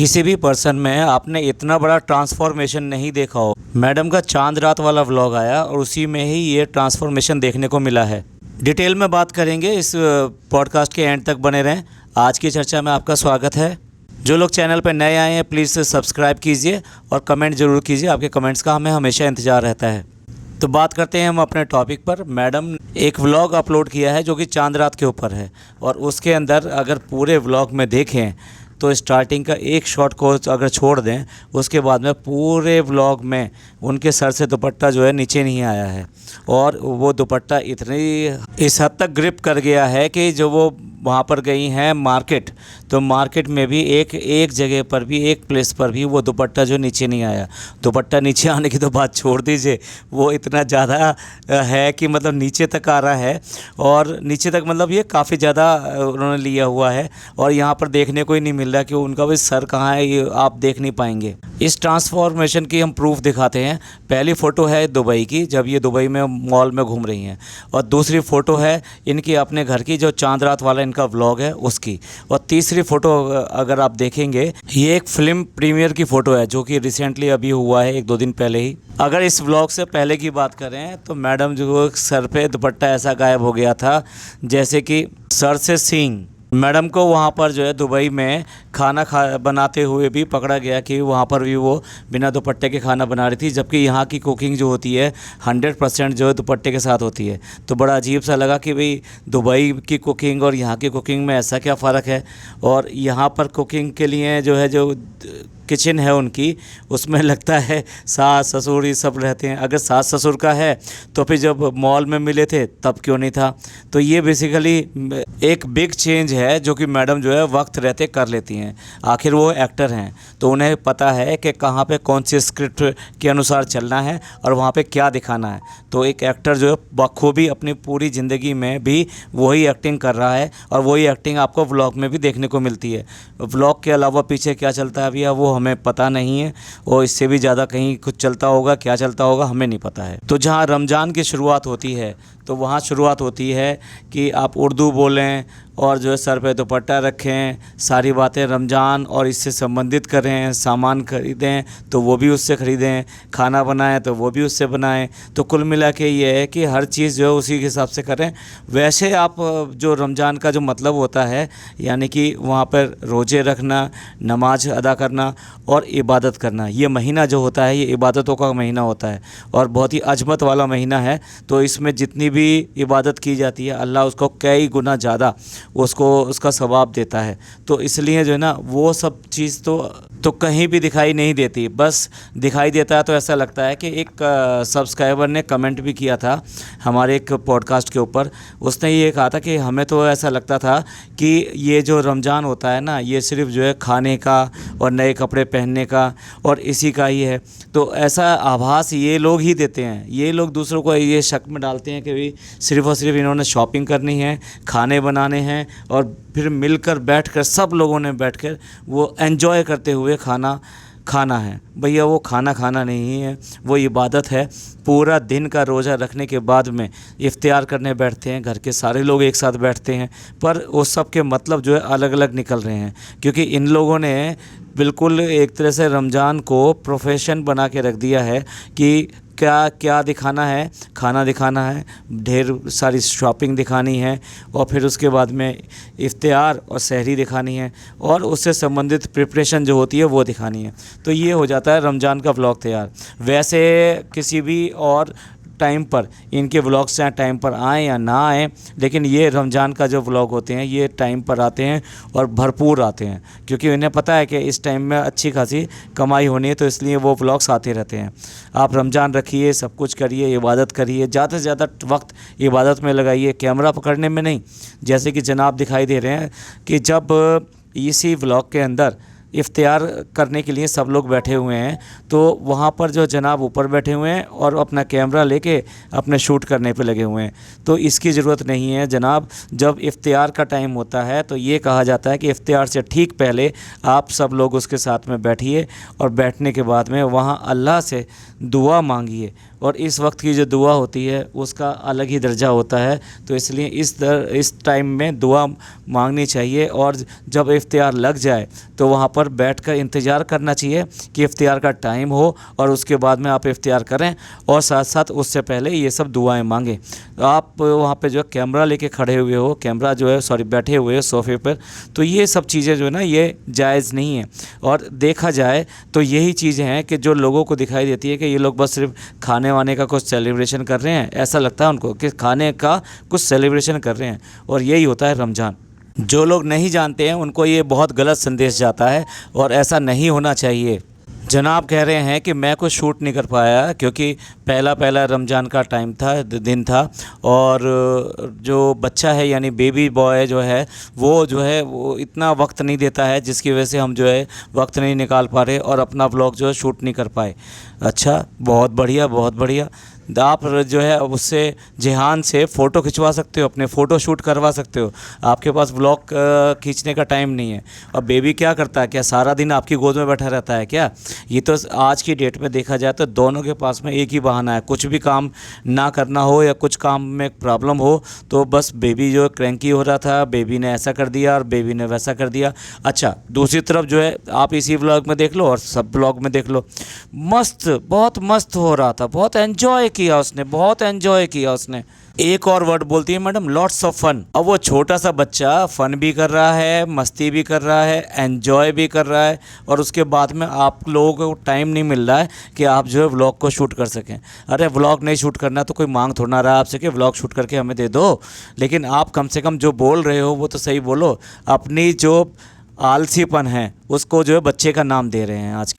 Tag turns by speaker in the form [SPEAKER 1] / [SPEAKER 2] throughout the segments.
[SPEAKER 1] किसी भी पर्सन में आपने इतना बड़ा ट्रांसफॉर्मेशन नहीं देखा हो। मैडम का चांद रात वाला व्लॉग आया और उसी में ही ये ट्रांसफॉर्मेशन देखने को मिला है। डिटेल में बात करेंगे, इस पॉडकास्ट के एंड तक बने रहें। आज की चर्चा में आपका स्वागत है। जो लोग चैनल पर नए आए हैं प्लीज़ सब्सक्राइब कीजिए और कमेंट ज़रूर कीजिए। आपके कमेंट्स का हमें हमेशा इंतज़ार रहता है। तो बात करते हैं हम अपने टॉपिक पर। मैडम एक व्लॉग अपलोड किया है जो कि चांद रात के ऊपर है, और उसके अंदर अगर पूरे व्लॉग में देखें तो स्टार्टिंग का एक शॉट को अगर छोड़ दें, उसके बाद में पूरे व्लॉग में उनके सर से दुपट्टा जो है नीचे नहीं आया है। और वो दुपट्टा इतनी इस हद तक ग्रिप कर गया है कि जो वो वहाँ पर गई हैं मार्केट, तो मार्केट में भी एक जगह पर भी, एक प्लेस पर भी वो दुपट्टा जो नीचे नहीं आया। दुपट्टा नीचे आने की तो बात छोड़ दीजिए, वो इतना ज़्यादा है कि मतलब नीचे तक आ रहा है। और नीचे तक मतलब ये काफ़ी ज़्यादा उन्होंने लिया हुआ है, और यहाँ पर देखने को ही नहीं मिल रहा कि उनका भी सर कहाँ है, ये आप देख नहीं पाएंगे। इस ट्रांसफॉर्मेशन की हम प्रूफ दिखाते हैं। पहली फ़ोटो है दुबई की, जब ये दुबई में मॉल में घूम रही हैं, और दूसरी फ़ोटो है इनकी अपने घर की, जो चांद रात वाला इनका व्लॉग है उसकी। और तीसरी फ़ोटो अगर आप देखेंगे, ये एक फ़िल्म प्रीमियर की फ़ोटो है जो कि रिसेंटली अभी हुआ है, 1-2 दिन पहले ही। अगर इस व्लॉग से पहले की बात करें तो मैडम जो सर पे दुपट्टा ऐसा गायब हो गया था जैसे कि सर से सींग। मैडम को वहाँ पर जो है दुबई में खाना बनाते हुए भी पकड़ा गया कि वहाँ पर भी वो बिना दुपट्टे के खाना बना रही थी, जबकि यहाँ की कुकिंग जो होती है 100% जो है दुपट्टे के साथ होती है। तो बड़ा अजीब सा लगा कि भाई दुबई की कुकिंग और यहाँ की कुकिंग में ऐसा क्या फ़र्क है। और यहाँ पर कुकिंग के लिए जो है, जो किचन है उनकी, उसमें लगता है सास ससुर ये सब रहते हैं। अगर सास ससुर का है तो फिर जब मॉल में मिले थे तब क्यों नहीं था। तो ये बेसिकली एक बिग चेंज है जो कि मैडम जो है वक्त रहते कर लेती हैं। आखिर वो एक्टर हैं तो उन्हें पता है कि कहाँ पे कौन सी स्क्रिप्ट के अनुसार चलना है और वहाँ पे क्या दिखाना है। तो एक एक्टर जो है बखूबी अपनी पूरी ज़िंदगी में भी वही एक्टिंग कर रहा है, और वही एक्टिंग आपको व्लॉग में भी देखने को मिलती है। व्लॉग के अलावा पीछे क्या चलता है भैया वो हमें पता नहीं है, और इससे भी ज़्यादा कहीं कुछ चलता होगा, क्या चलता होगा हमें नहीं पता है। तो जहाँ रमज़ान की शुरुआत होती है तो वहाँ शुरुआत होती है कि आप उर्दू बोलें और जो है सर पे दुपट्टा रखें, सारी बातें रमज़ान और इससे संबंधित करें। सामान ख़रीदें तो वो भी उससे ख़रीदें, खाना बनाएं तो वो भी उससे बनाएं। तो कुल मिला के ये है कि हर चीज़ जो है उसी के हिसाब से करें। वैसे आप जो रमज़ान का जो मतलब होता है, यानी कि वहाँ पर रोज़े रखना, नमाज अदा करना और इबादत करना, ये महीना जो होता है ये इबादतों का महीना होता है और बहुत ही अजमत वाला महीना है। तो इसमें जितनी भी इबादत की जाती है अल्लाह उसको कई गुना ज़्यादा उसको उसका सवाब देता है। तो इसलिए जो है ना वो सब चीज़ तो कहीं भी दिखाई नहीं देती। बस दिखाई देता है तो ऐसा लगता है कि एक सब्सक्राइबर ने कमेंट भी किया था हमारे एक पॉडकास्ट के ऊपर। उसने ये कहा था कि हमें तो ऐसा लगता था कि ये जो रमज़ान होता है ना, ये सिर्फ जो है खाने का और नए कपड़े पहनने का और इसी का ही है। तो ऐसा आभास ये लोग ही देते हैं। ये लोग दूसरों को ये शक में डालते हैं कि भाई सिर्फ़ और सिर्फ इन्होंने शॉपिंग करनी है, खाने बनाने हैं और फिर मिलकर बैठकर सब लोगों ने बैठकर वो एंजॉय करते हुए खाना है। भैया वो खाना नहीं है, वो इबादत है। पूरा दिन का रोज़ा रखने के बाद में इफ्तियार करने बैठते हैं, घर के सारे लोग एक साथ बैठते हैं, पर उस सब के मतलब जो है अलग अलग निकल रहे हैं। क्योंकि इन लोगों ने बिल्कुल एक तरह से रमज़ान को प्रोफेशन बना के रख दिया है कि क्या क्या दिखाना है, खाना दिखाना है, ढेर सारी शॉपिंग दिखानी है, और फिर उसके बाद में इफ्तियार और सहरी दिखानी है, और उससे संबंधित प्रिपरेशन जो होती है वो दिखानी है। तो ये हो जाता है रमज़ान का व्लॉग तैयार। वैसे किसी भी और टाइम पर इनके व्लॉग्स चाहे टाइम पर आएँ या ना आएँ, लेकिन ये रमज़ान का जो व्लॉग होते हैं ये टाइम पर आते हैं और भरपूर आते हैं, क्योंकि इन्हें पता है कि इस टाइम में अच्छी खासी कमाई होनी है। तो इसलिए वो व्लॉग्स आते रहते हैं। आप रमज़ान रखिए, सब कुछ करिए, इबादत करिए, ज़्यादा से ज़्यादा वक्त इबादत में लगाइए, कैमरा पकड़ने में नहीं। जैसे कि जनाब दिखाई दे रहे हैं कि जब इसी व्लॉग के अंदर इफ्तियार करने के लिए सब लोग बैठे हुए हैं, तो वहाँ पर जो जनाब ऊपर बैठे हुए हैं और अपना कैमरा लेके अपने शूट करने पे लगे हुए हैं। तो इसकी ज़रूरत नहीं है जनाब। जब इफ्तियार का टाइम होता है तो ये कहा जाता है कि इफ्तियार से ठीक पहले आप सब लोग उसके साथ में बैठिए, और बैठने के बाद में वहाँ अल्लाह से दुआ मांगिए, और इस वक्त की जो दुआ होती है उसका अलग ही दर्जा होता है। तो इसलिए इस टाइम में दुआ मांगनी चाहिए, और जब इफ्तियार लग जाए तो वहाँ पर पर बैठकर इंतज़ार करना चाहिए कि इफ्तियार का टाइम हो और उसके बाद में आप इफ्तियार करें, और साथ साथ उससे पहले ये सब दुआएं मांगें। आप वहाँ पे जो है कैमरा लेके खड़े हुए हो, कैमरा जो है सॉरी बैठे हुए हो सोफ़े पर, तो ये सब चीज़ें जो है ना ये जायज़ नहीं है। और देखा जाए तो यही चीज़ें हैं कि जो लोगों को दिखाई देती है कि ये लोग बस सिर्फ खाने वाने का कुछ सेलिब्रेशन कर रहे हैं, ऐसा लगता है उनको कि खाने का कुछ सेलिब्रेशन कर रहे हैं, और यही होता है रमज़ान। जो लोग नहीं जानते हैं उनको ये बहुत गलत संदेश जाता है और ऐसा नहीं होना चाहिए। जनाब कह रहे हैं कि मैं कुछ शूट नहीं कर पाया क्योंकि पहला रमज़ान का टाइम था, दिन था, और जो बच्चा है यानी बेबी बॉय जो है वो इतना वक्त नहीं देता है, जिसकी वजह से हम जो है वक्त नहीं निकाल पा रहे और अपना व्लॉग जो है शूट नहीं कर पाए। अच्छा, बहुत बढ़िया, बहुत बढ़िया। आप जो है उससे जेहान से फ़ोटो खिंचवा सकते हो, अपने फ़ोटो शूट करवा सकते हो। आपके पास व्लॉग खींचने का टाइम नहीं है। और बेबी क्या करता है, क्या सारा दिन आपकी गोद में बैठा रहता है क्या? ये तो आज की डेट में देखा जाए तो दोनों के पास में एक ही बहाना है, कुछ भी काम ना करना हो या कुछ काम में प्रॉब्लम हो तो बस बेबी जो क्रैंकी हो रहा था, बेबी ने ऐसा कर दिया और बेबी ने वैसा कर दिया। अच्छा, दूसरी तरफ जो है आप इसी व्लॉग में देख लो और सब व्लॉग में देख लो, मस्त, बहुत मस्त हो रहा था, बहुत एंजॉय किया उसने, बहुत एंजॉय किया उसने। एक और वर्ड बोलती है मैडम, लॉट्स ऑफ फन। अब वो छोटा सा बच्चा फन भी कर रहा है, मस्ती भी कर रहा है, एंजॉय भी कर रहा है, और उसके बाद में आप लोगों को टाइम नहीं मिल रहा है कि आप जो है व्लॉग को शूट कर सकें। अरे व्लॉग नहीं शूट करना तो कोई मांग थोड़ा ना रहा आपसे कि व्लॉग शूट करके हमें दे दो, लेकिन आप कम से कम जो बोल रहे हो वो तो सही बोलो। अपनी जो आलसीपन है उसको जो है बच्चे का नाम दे रहे हैं आज।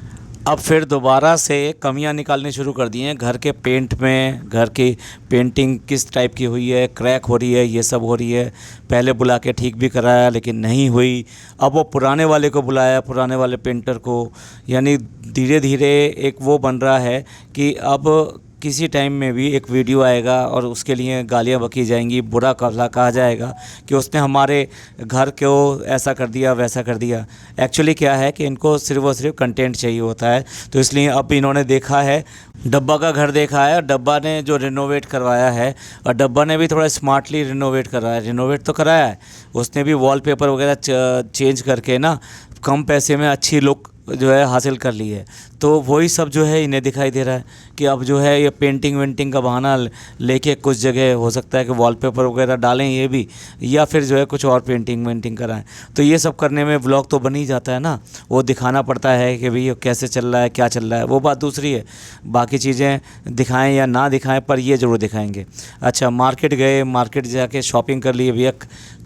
[SPEAKER 1] अब फिर दोबारा से कमियां निकालनी शुरू कर दी हैं घर के पेंट में, घर की पेंटिंग किस टाइप की हुई है, क्रैक हो रही है, ये सब हो रही है। पहले बुला के ठीक भी कराया लेकिन नहीं हुई, अब वो पुराने वाले को बुलाया, पुराने वाले पेंटर को, यानी धीरे धीरे एक वो बन रहा है कि अब किसी टाइम में भी एक वीडियो आएगा और उसके लिए गालियाँ बकी जाएंगी, बुरा कहा जाएगा कि उसने हमारे घर को ऐसा कर दिया, वैसा कर दिया। एक्चुअली क्या है कि इनको सिर्फ और सिर्फ कंटेंट चाहिए होता है, तो इसलिए अब इन्होंने देखा है, डब्बा का घर देखा है, और डब्बा ने जो रिनोवेट करवाया है, और डब्बा ने भी थोड़ा स्मार्टली रिनोवेट कराया, रिनोवेट तो कराया है उसने भी, वॉलपेपर वगैरह चेंज करके ना कम पैसे में अच्छी लुक जो है हासिल कर ली है। तो वही सब जो है इन्हें दिखाई दे रहा है कि अब जो है ये पेंटिंग वेंटिंग का बहाना लेके कुछ जगह हो सकता है कि वॉलपेपर वगैरह डालें ये भी, या फिर जो है कुछ और पेंटिंग वेंटिंग कराएं। तो ये सब करने में व्लॉग तो बन ही जाता है ना, वो दिखाना पड़ता है कि भाई कैसे चल रहा है, क्या चल रहा है, वो बात दूसरी है। बाकी चीज़ें दिखाएं या ना दिखाएं पर ये ज़रूर दिखाएंगे। अच्छा, मार्केट गए, मार्केट जाके शॉपिंग कर लिए भैया,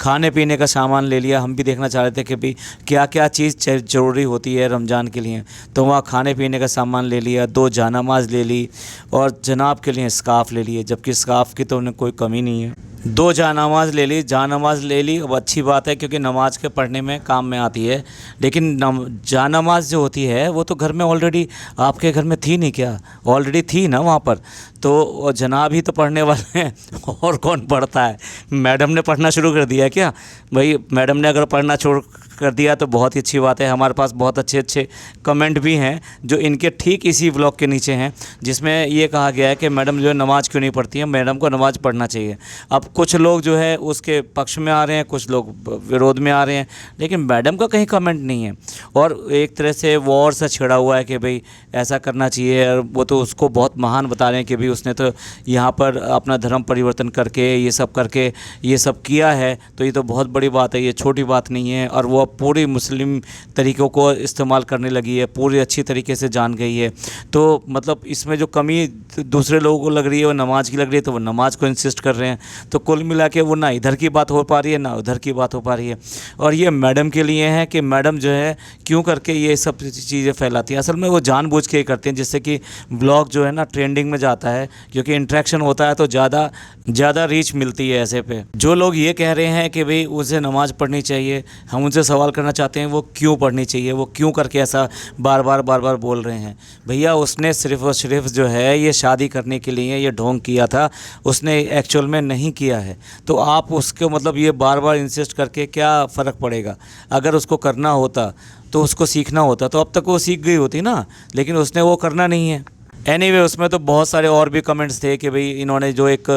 [SPEAKER 1] खाने पीने का सामान ले लिया। हम भी देखना चाह रहे थे कि भाई क्या क्या चीज़ ज़रूरी होती है रमज़ान के लिए, तो वहाँ खाने पीने का सामान ले लिया, 2 जानमाज़ ले ली, और जनाब के लिए स्कार्फ़ ले लिए, जबकि स्कार्फ़ की तो उन्हें कोई कमी नहीं है। 2 जानमाज़ ले ली, जानमाज़ ले ली, अब अच्छी बात है क्योंकि नमाज़ के पढ़ने में काम में आती है। लेकिन जानमाज़ जो होती है वो तो घर में ऑलरेडी, आपके घर में थी नहीं क्या, ऑलरेडी थी ना वहाँ पर, तो जनाब ही तो पढ़ने वाले हैं और कौन पढ़ता है? मैडम ने पढ़ना शुरू कर दिया क्या? भाई मैडम ने अगर पढ़ना छोड़ कर दिया तो बहुत ही अच्छी बात है। हमारे पास बहुत अच्छे अच्छे कमेंट भी हैं जो इनके ठीक इसी व्लॉग के नीचे हैं, जिसमें ये कहा गया है कि मैडम जो है नमाज़ क्यों नहीं पढ़ती हैं, मैडम को नमाज़ पढ़ना चाहिए। अब कुछ लोग जो है उसके पक्ष में आ रहे हैं, कुछ लोग विरोध में आ रहे हैं, लेकिन मैडम का कहीं कमेंट नहीं है। और एक तरह से वॉर सा छिड़ा हुआ है कि भाई ऐसा करना चाहिए, और वो तो उसको बहुत महान बता रहे हैं कि भाई उसने तो यहाँ पर अपना धर्म परिवर्तन करके ये सब करके ये सब किया है, तो ये तो बहुत बड़ी बात है, ये छोटी बात नहीं है। और वो पूरी मुस्लिम तरीक़ों को इस्तेमाल करने लगी है, पूरी अच्छी तरीके से जान गई है। तो मतलब इसमें जो कमी दूसरे लोगों को लग रही है वो नमाज की लग रही है, तो वो नमाज को इंसिस्ट कर रहे हैं। तो कुल मिला के वो ना इधर की बात हो पा रही है ना उधर की बात हो पा रही है। और ये मैडम के लिए है कि मैडम जो है क्यों करके ये सब चीज़ें फैलाती हैं। असल में वो जानबूझ के करते हैं जिससे कि ब्लॉग जो है ना ट्रेंडिंग में जाता है, क्योंकि इंट्रैक्शन होता है तो ज़्यादा रीच मिलती है ऐसे पे। जो लोग ये कह रहे हैं कि भाई उसे नमाज़ पढ़नी चाहिए, हम उनसे सवाल करना चाहते हैं वो क्यों पढ़नी चाहिए, वो क्यों करके ऐसा बार बार बोल रहे हैं। भैया उसने सिर्फ़ और सिर्फ जो है ये शादी करने के लिए ये ढोंग किया था, उसने एक्चुअल में नहीं किया है। तो आप उसको मतलब ये बार बार इंसिस्ट करके क्या फ़र्क पड़ेगा? अगर उसको करना होता तो उसको सीखना होता तो अब तक वो सीख गई होती ना, लेकिन उसने वो करना नहीं है। एनीवे उसमें तो बहुत सारे और भी कमेंट्स थे कि भाई इन्होंने जो एक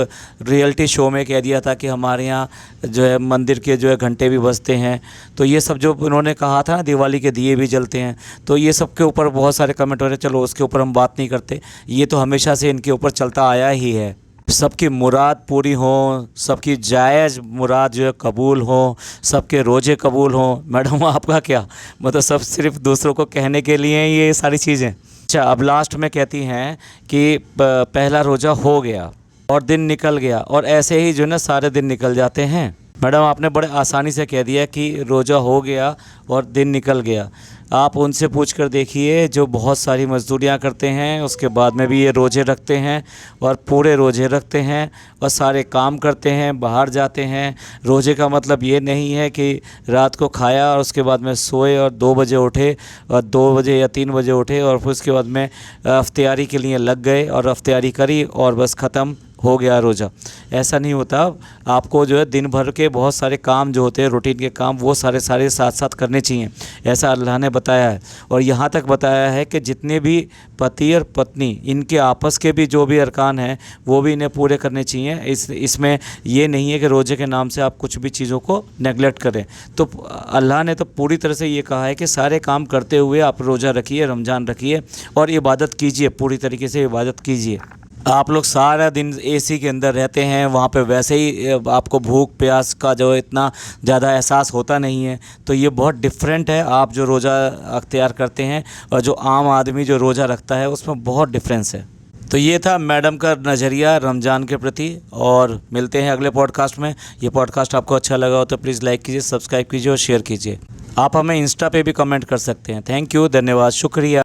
[SPEAKER 1] रियलिटी शो में कह दिया था कि हमारे यहाँ जो है मंदिर के जो है घंटे भी बजते हैं, तो ये सब जो उन्होंने कहा था दिवाली के दिए भी जलते हैं, तो ये सब के ऊपर बहुत सारे कमेंट हो रहे हैं। चलो उसके ऊपर हम बात नहीं करते, ये तो हमेशा से इनके ऊपर चलता आया ही है। सबकी मुराद पूरी हो, सबकी जायज़ मुराद जो है कबूल हो, सबके रोज़े कबूल हों। मैडम आपका क्या मतलब, सब सिर्फ दूसरों को कहने के लिए ये सारी चीज़ें। अच्छा, अब लास्ट में कहती हैं कि पहला रोज़ा हो गया और दिन निकल गया, और ऐसे ही जो है ना सारे दिन निकल जाते हैं। मैडम आपने बड़े आसानी से कह दिया कि रोज़ा हो गया और दिन निकल गया। आप उनसे पूछ कर देखिए जो बहुत सारी मज़दूरियाँ करते हैं, उसके बाद में भी ये रोज़े रखते हैं और पूरे रोज़े रखते हैं और सारे काम करते हैं, बाहर जाते हैं। रोज़े का मतलब ये नहीं है कि रात को खाया और उसके बाद में सोए और 2 बजे उठे और 2 बजे या 3 बजे उठे और फिर उसके बाद में अफ्तारी के लिए लग गए और अफ्तारी करी और बस ख़त्म हो गया रोज़ा। ऐसा नहीं होता। आपको जो है दिन भर के बहुत सारे काम जो होते हैं रूटीन के काम, वो सारे साथ साथ करने चाहिए, ऐसा अल्लाह ने बताया है। और यहाँ तक बताया है कि जितने भी पति और पत्नी इनके आपस के भी जो भी अरकान हैं वो भी इन्हें पूरे करने चाहिए। इसमें ये नहीं है कि रोज़े के नाम से आप कुछ भी चीज़ों को नेगलेक्ट करें। तो अल्लाह ने तो पूरी तरह से ये कहा है कि सारे काम करते हुए आप रोज़ा रखिए, रमज़ान रखिए और इबादत कीजिए, पूरी तरीके से इबादत कीजिए। आप लोग सारा दिन एसी के अंदर रहते हैं, वहाँ पे वैसे ही आपको भूख प्यास का जो इतना ज़्यादा एहसास होता नहीं है, तो ये बहुत डिफरेंट है आप जो रोज़ा अख्तियार करते हैं और जो आम आदमी जो रोज़ा रखता है, उसमें बहुत डिफरेंस है। तो ये था मैडम का नज़रिया रमज़ान के प्रति, और मिलते हैं अगले पॉडकास्ट में। ये पॉडकास्ट आपको अच्छा लगा हो तो प्लीज़ लाइक कीजिए, सब्सक्राइब कीजिए और शेयर कीजिए। आप हमें इंस्टा पे भी कमेंट कर सकते हैं। थैंक यू, धन्यवाद, शुक्रिया।